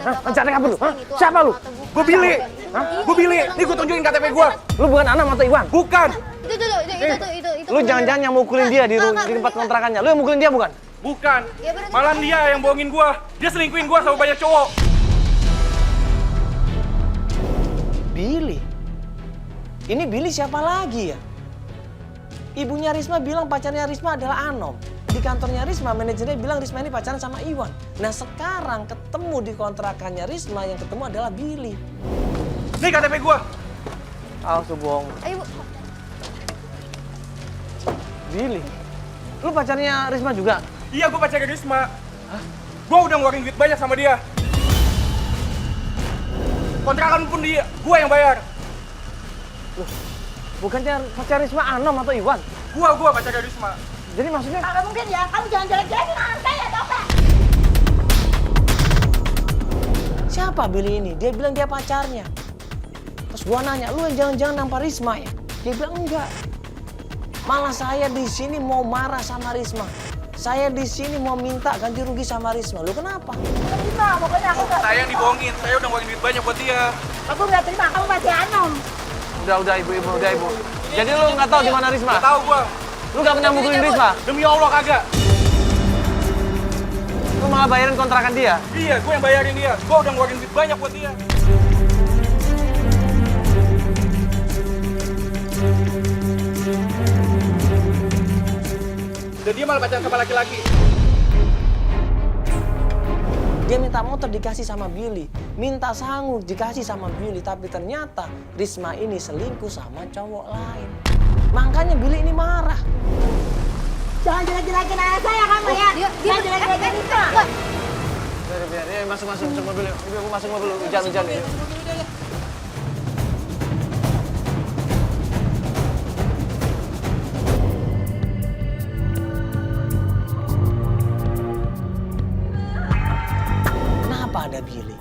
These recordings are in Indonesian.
Rencana kabur lu? Siapa lu? Gue Billy. Gue Billy. Nih gue tunjukin KTP gue. Lu bukan Anam atau Iwan? Bukan. Itu. Lu jangan-jangan yang mukulin dia di tempat kontrakannya. Lu yang mukulin dia bukan? Bukan. Malah dia yang bohongin gue. Dia selingkuhin gue sama banyak cowok. Billy? Ini Billy siapa lagi ya? Ibunya Risma bilang pacarnya Risma adalah Anom. Di kantornya Risma, manajernya bilang Risma ini pacaran sama Iwan. Nah sekarang ketemu di kontrakannya Risma, yang ketemu adalah Billy. Nih KTP gue. Awas lu bohong. Ayo, Bu. Billy? Lu pacarnya Risma juga? Iya gue pacarnya Risma. Gue udah ngeluarin duit banyak sama dia. Kontrakan pun dia, gue yang bayar. Loh, bukannya pacar Risma Anom atau Iwan? Gue pacarnya Risma. Jadi maksudnya... Kagak mungkin ya, kamu jangan jelek-jelekin anak saya, tau gak? Siapa Billy ini? Dia bilang dia pacarnya. Terus gua nanya, lu yang jangan-jangan nampar Risma ya? Dia bilang enggak. Malah saya di sini mau marah sama Risma. Saya di sini mau minta ganti rugi sama Risma. Lu kenapa? Terima, pokoknya aku gak... Saya yang dibohongin, saya udah ngeluarin duit banyak buat dia. Aku gak terima, kamu masih Anom. Udah ibu, udah ibu. Jadi lu nggak tahu di mana Risma? Gak tahu gue. Lu nggak pernah mukulin Risma? Demi Allah kagak. Lu malah bayarin kontrakan dia? Iya, gue yang bayarin dia. Gue udah ngeluarin duit banyak buat dia. Dan dia malah pacaran sama laki-laki. Dia minta motor dikasih sama Billy, minta sangu dikasih sama Billy, tapi ternyata Risma ini selingkuh sama cowok lain. Makanya Billy ini marah. Jangan jelek-jelekin anak saya kamu ya. Jangan jelek-jelekin Risma. Biar, masuk mobil. Aku masuk mobil, hujan-hujan ya. Kenapa ada Billy?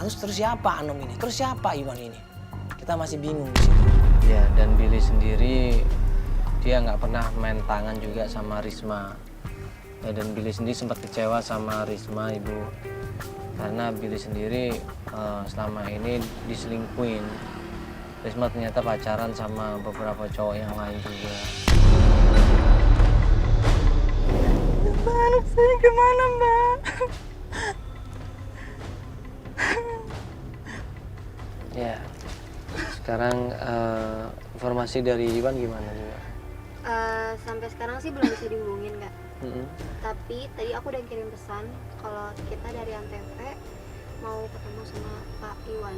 Terus siapa Anom ini? Terus siapa Iwan ini? Kita masih bingung di situ. Ya, dan Billy sendiri dia nggak pernah main tangan juga sama Risma. Ya, dan Billy sendiri sempat kecewa sama Risma, Ibu. Karena Billy sendiri selama ini diselingkuin. Risma ternyata pacaran sama beberapa cowok yang lain juga. Anak saya gimana, Mbak? Ya, sekarang informasi dari Iwan gimana juga? Sampai sekarang sih belum bisa dihubungin, Kak. Tapi tadi aku udah kirim pesan kalau kita dari Antv mau ketemu sama Pak Iwan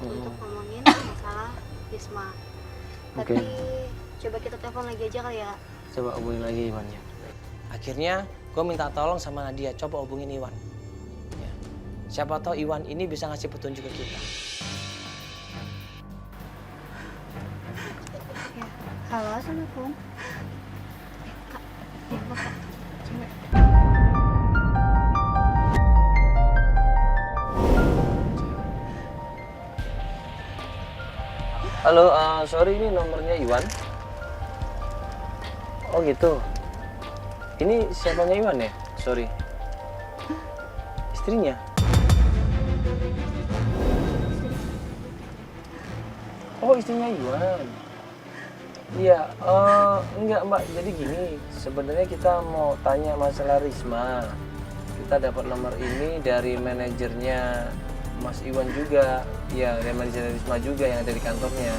untuk ngomongin masalah Risma. Tapi coba kita telepon lagi aja kali ya, Kak. Coba hubungin lagi Iwan ya. Akhirnya gue minta tolong sama Nadia, coba hubungin Iwan. Ya. Siapa tahu Iwan ini bisa ngasih petunjuk ke kita. Ya. Halo, Assalamualaikum. Kak, Kak. Halo, sorry ini nomornya Iwan. Oh gitu. Ini siapanya Iwan ya? Sorry. Istrinya? Oh istrinya Iwan. Iya, enggak Mbak. Jadi gini, sebenarnya kita mau tanya masalah Risma. Kita dapat nomor ini dari manajernya Mas Iwan juga. Ya, dari manajer Risma juga yang ada di kantornya.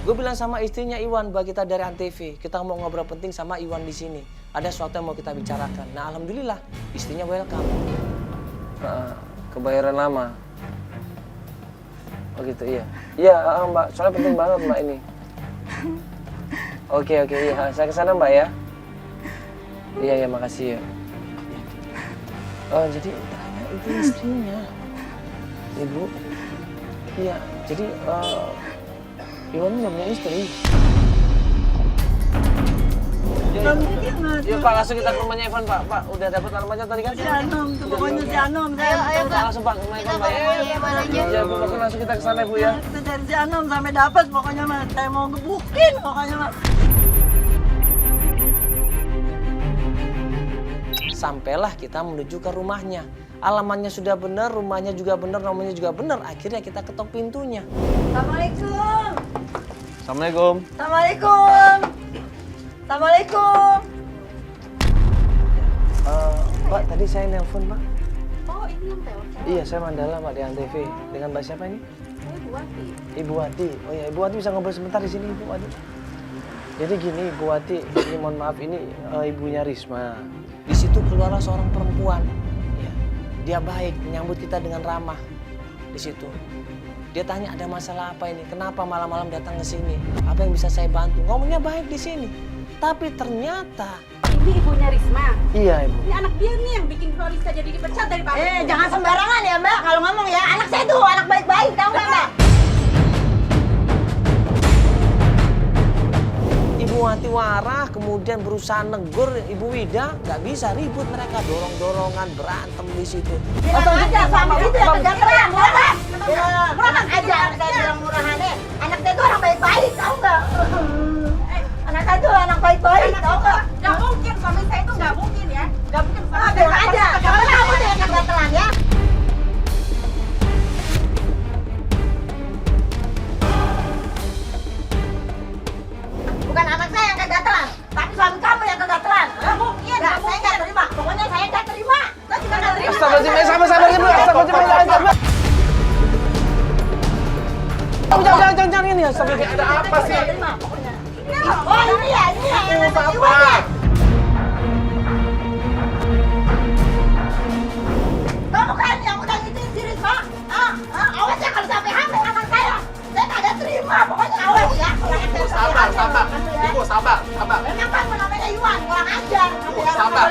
Gue bilang sama istrinya Iwan bahwa kita dari Antv, kita mau ngobrol penting sama Iwan di sini. Ada sesuatu yang mau kita bicarakan. Nah, alhamdulillah istrinya welcome. Kebayaran lama. Oh gitu, iya. Iya, Mbak. Soalnya penting banget Mbak ini. Oke, iya. Saya kesana Mbak ya. Iya, makasih ya. Oh, jadi tanya itu istrinya. Ibu. Iya, jadi Iwan nggak punya istri. Yuk Pak, langsung kita ke rumahnya Ivan Pak. Pak, udah dapat alamatnya tadi kan? Si Anom, tuh pokoknya si Anom. Ayo, Pak, langsung Pak ke rumah Ivan Pak. Ya, Bu, pokoknya langsung kita ke sana Bu ya. Kita cari si Anom sampai dapat pokoknya mas. Saya mau gebukin pokoknya mas. Sampailah kita menuju ke rumahnya. alamannya sudah benar, rumahnya juga benar, nomornya juga benar. Akhirnya kita ketok pintunya. Assalamualaikum. Assalamualaikum. Assalamualaikum. Assalamualaikum. Mbak, tadi saya nelpon, Pak. Oh, ini yang telepon. Iya, saya Mandala, Pak, di Antv. Dengan Mbak siapa ini? Oh, Ibu Wati. Ibu Wati. Oh ya, Ibu Wati bisa ngobrol sebentar di sini, Ibu Wati. Jadi gini, Ibu Wati, ini mohon maaf, ini ibunya Risma. Di situ keluarlah seorang perempuan. Ya, dia baik, menyambut kita dengan ramah. Di situ. Dia tanya ada masalah apa ini? Kenapa malam-malam datang ke sini? Apa yang bisa saya bantu? Ngomongnya baik di sini. Tapi ternyata Ini ibunya Risma. iya, Ibu. Ini anak dia nih yang bikin Florista jadi dipecat dari pabrik. Jangan sembarangan ya Mbak kalau ngomong ya. Anak saya tuh anak baik-baik, tahu nggak Mbak? Ibu Wati warah, kemudian berusaha negur Ibu Wida, nggak bisa, ribut mereka, dorong-dorongan, berantem di situ. Bilang aja suami itu yang kegantengan, murah. Murah aja anak saya bilang murahannya. Anak saya tuh orang baik-baik, tahu nggak? Anak saya tuh anak baik-baik, tahu nggak? Gak mungkin, suami saya itu gak mungkin ya. Gak mungkin. Bilang aja, jangan kamu deh yang kegantengan ya. Bukan anak saya yang kegatelan, tapi suami kamu yang kegatelan. Gak mungkin. Nggak, saya nggak terima. Pokoknya saya nggak terima. Saya juga nggak terima. Astagfirullahaladzim, sabar Ibu, astagfirullahaladzim. Jangan ini ya, astagfirullahaladzim. Ada apa sih? Nggak terima, pokoknya. Oh ini ya, yang anak Iwan ya. Kamu kan yang udah ngituin si Risma. Awas ya kalau sampai hamil anak saya. Saya kagak terima, pokoknya awas ya. Ibu sabar. Ibu sabar. Memang kan namanya Iwan, kurang ajar. Ibu sabar.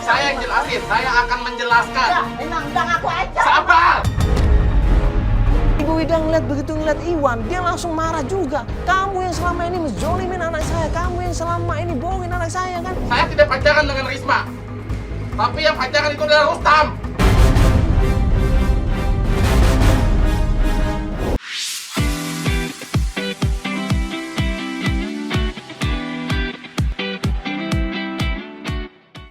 Saya yang jelasin. Saya akan menjelaskan. Ya, memang udah ngaku aja. Sabar. Ibu Wida ngeliat Iwan, dia langsung marah juga. Kamu yang selama ini menzolimin anak saya, kamu yang selama ini bohongin anak saya kan? Saya tidak pacaran dengan Risma. Tapi yang pacaran itu adalah Rustam.